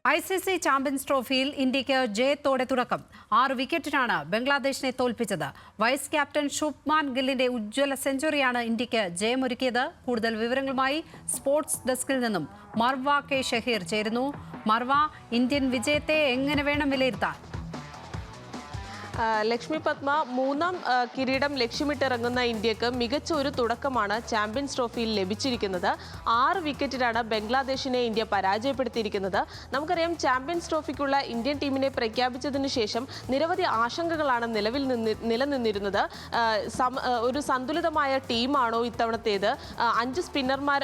ICC champions ട്രോഫിയിൽ ഇന്ത്യക്ക് ജയത്തോടെ തുടക്കം. 6 വിക്കറ്റിനാണ് ബംഗ്ലാദേശിനെ തോൽപ്പിച്ചത്. വൈസ് ക്യാപ്റ്റൻ ശുഭ്മാൻ ഗില്ലിന്റെ ഉജ്ജ്വല സെഞ്ചുറിയാണ് ഇന്ത്യക്ക് ജയമൊരുക്കിയത്. കൂടുതൽ വിവരങ്ങളുമായി സ്പോർട്സ് ഡെസ്കിൽ നിന്നും മർവ കെ ഷഹീർ ചേരുന്നു. മർവ, ഇന്ത്യൻ വിജയത്തെ എങ്ങനെ വേണം വിലയിരുത്താൻ? ലക്ഷ്മി പത്മ, മൂന്നാം കിരീടം ലക്ഷ്യമിട്ടിറങ്ങുന്ന ഇന്ത്യക്ക് മികച്ച ഒരു തുടക്കമാണ് ചാമ്പ്യൻസ് ട്രോഫിയിൽ ലഭിച്ചിരിക്കുന്നത്. 6 വിക്കറ്റിനാണ് ബംഗ്ലാദേശിനെ ഇന്ത്യ പരാജയപ്പെടുത്തിയിരിക്കുന്നത്. നമുക്കറിയാം, ചാമ്പ്യൻസ് ട്രോഫിക്കുള്ള ഇന്ത്യൻ ടീമിനെ പ്രഖ്യാപിച്ചതിന് ശേഷം നിരവധി ആശങ്കകളാണ് നിലനിന്നിരുന്നത്. ഒരു സന്തുലിതമായ ടീമാണോ ഇത്തവണത്തേത്, 5 സ്പിന്നർമാർ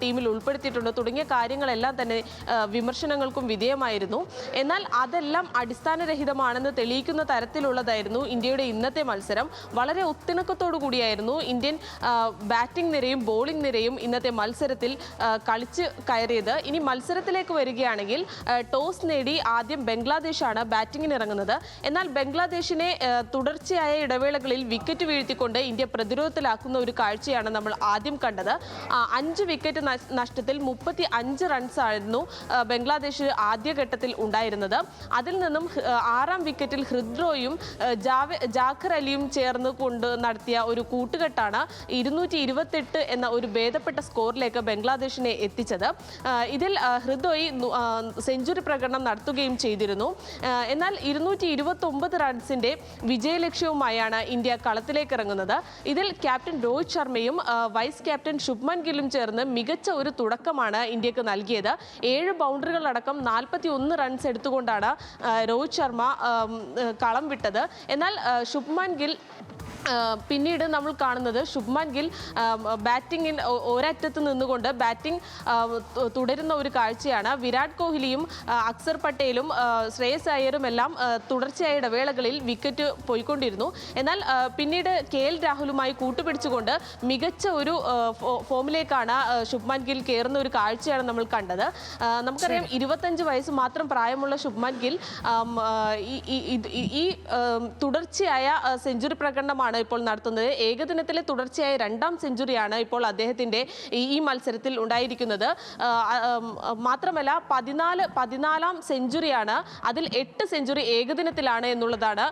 ടീമിൽ ഉൾപ്പെടുത്തിയിട്ടുണ്ടോ തുടങ്ങിയ കാര്യങ്ങളെല്ലാം തന്നെ വിമർശനങ്ങൾക്കും വിധേയമായിരുന്നു. എന്നാൽ അതെല്ലാം അടിസ്ഥാനരഹിതമാണെന്ന് തെളിയിക്കുന്ന തരത്തിലുള്ളതായിരുന്നു ഇന്ത്യയുടെ ഇന്നത്തെ മത്സരം. വളരെ ഒത്തിണക്കത്തോടു കൂടിയായിരുന്നു ഇന്ത്യൻ ബാറ്റിംഗ് നിരയും ബോളിംഗ് നിരയും ഇന്നത്തെ മത്സരത്തിൽ കളിച്ച് കയറിയത്. ഇനി മത്സരത്തിലേക്ക് വരികയാണെങ്കിൽ, ടോസ് നേടി ആദ്യം ബംഗ്ലാദേശാണ് ബാറ്റിംഗിന് ഇറങ്ങുന്നത്. എന്നാൽ ബംഗ്ലാദേശിനെ തുടർച്ചയായ ഇടവേളകളിൽ വിക്കറ്റ് വീഴ്ത്തിക്കൊണ്ട് ഇന്ത്യ പ്രതിരോധത്തിലാക്കുന്ന ഒരു കാഴ്ചയാണ് നമ്മൾ ആദ്യം കണ്ടത്. 5 വിക്കറ്റ് നഷ്ടത്തിൽ 35 റൺസായിരുന്നു ബംഗ്ലാദേശ് ആദ്യഘട്ടത്തിൽ ഉണ്ടായിരുന്നത്. അതിൽ നിന്നും 6ാം വിക്കറ്റിൽ ഹൃദ്രോയും ജാഖർ അലിയും ചേർന്ന് കൊണ്ട് നടത്തിയ ഒരു കൂട്ടുകെട്ടാണ് 228 എന്ന ഒരു ഭേദപ്പെട്ട സ്കോറിലേക്ക് ബംഗ്ലാദേശിനെ എത്തിച്ചത്. ഇതിൽ ഹൃദോയി സെഞ്ചുറി പ്രകടനം നടത്തുകയും ചെയ്തിരുന്നു. എന്നാൽ 229 റൺസിന്റെ വിജയലക്ഷ്യവുമായാണ് ഇന്ത്യ കളത്തിലേക്ക് ഇറങ്ങുന്നത്. ഇതിൽ ക്യാപ്റ്റൻ രോഹിത് ശർമ്മയും വൈസ് ക്യാപ്റ്റൻ ശുഭ്മാൻ ഗില്ലും ചേർന്ന് മികച്ച ഒരു തുടക്കമാണ് ഇന്ത്യക്ക് നൽകിയത്. 7 ബൗണ്ടറികളടക്കം 41 റൺസ് എടുത്തുകൊണ്ടാണ് രോഹിത് ശർമ്മ കളം വിട്ടത്. എന്നാൽ ശുഭ്മാൻ ഗിൽ പിന്നീട് നമ്മൾ കാണുന്നത്, ശുഭ്മാൻ ഗിൽ ബാറ്റിംഗിൽ ഒരറ്റത്ത് നിന്നുകൊണ്ട് ബാറ്റിംഗ് തുടരുന്ന ഒരു കാഴ്ചയാണ്. വിരാട് കോഹ്ലിയും അക്സർ പട്ടേലും ശ്രേയസ് അയ്യരും എല്ലാം തുടർച്ചയായ ഇടവേളകളിൽ വിക്കറ്റ് പോയിക്കൊണ്ടിരുന്നു. എന്നാൽ പിന്നീട് KL രാഹുലുമായി കൂട്ടുപിടിച്ചുകൊണ്ട് മികച്ച ഒരു ഫോമിലേക്കാണ് ശുഭ്മാൻ ഗിൽ കയറുന്ന ഒരു കാഴ്ചയാണ് നമ്മൾ കണ്ടത്. നമുക്കറിയാം, 25 വയസ്സ് മാത്രം പ്രായമുള്ള ശുഭ്മാൻ ഗിൽ ഈ തുടർച്ചയായ സെഞ്ചുറി പ്രകടനമാണ് ഇപ്പോൾ നടത്തുന്നത്. ഏകദിനത്തിലെ തുടർച്ചയായ 2ാം സെഞ്ചുറിയാണ് ഇപ്പോൾ അദ്ദേഹത്തിന്റെ ഈ മത്സരത്തിൽ ഉണ്ടായിരിക്കുന്നത്. മാത്രമല്ല, 14ാം സെഞ്ചുറിയാണ്. അതിൽ 8 സെഞ്ചുറി ഏകദിനത്തിലാണ് എന്നുള്ളതാണ്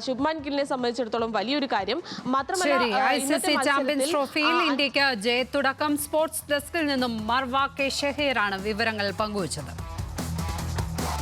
ശുഭ്മാൻ ഗില്ലിനെ സംബന്ധിച്ചിടത്തോളം വലിയൊരു കാര്യം. മാത്രമല്ല, ICC ചാമ്പ്യൻസ് ട്രോഫിയിൽ ഇന്ത്യക്ക് ജയത്തുടക്കം. സ്പോർട്സ് ഡെസ്കിൽ നിന്നും മർവ കെ ഷഹീറാണ് വിവരങ്ങൾ പങ്കുവച്ചത്.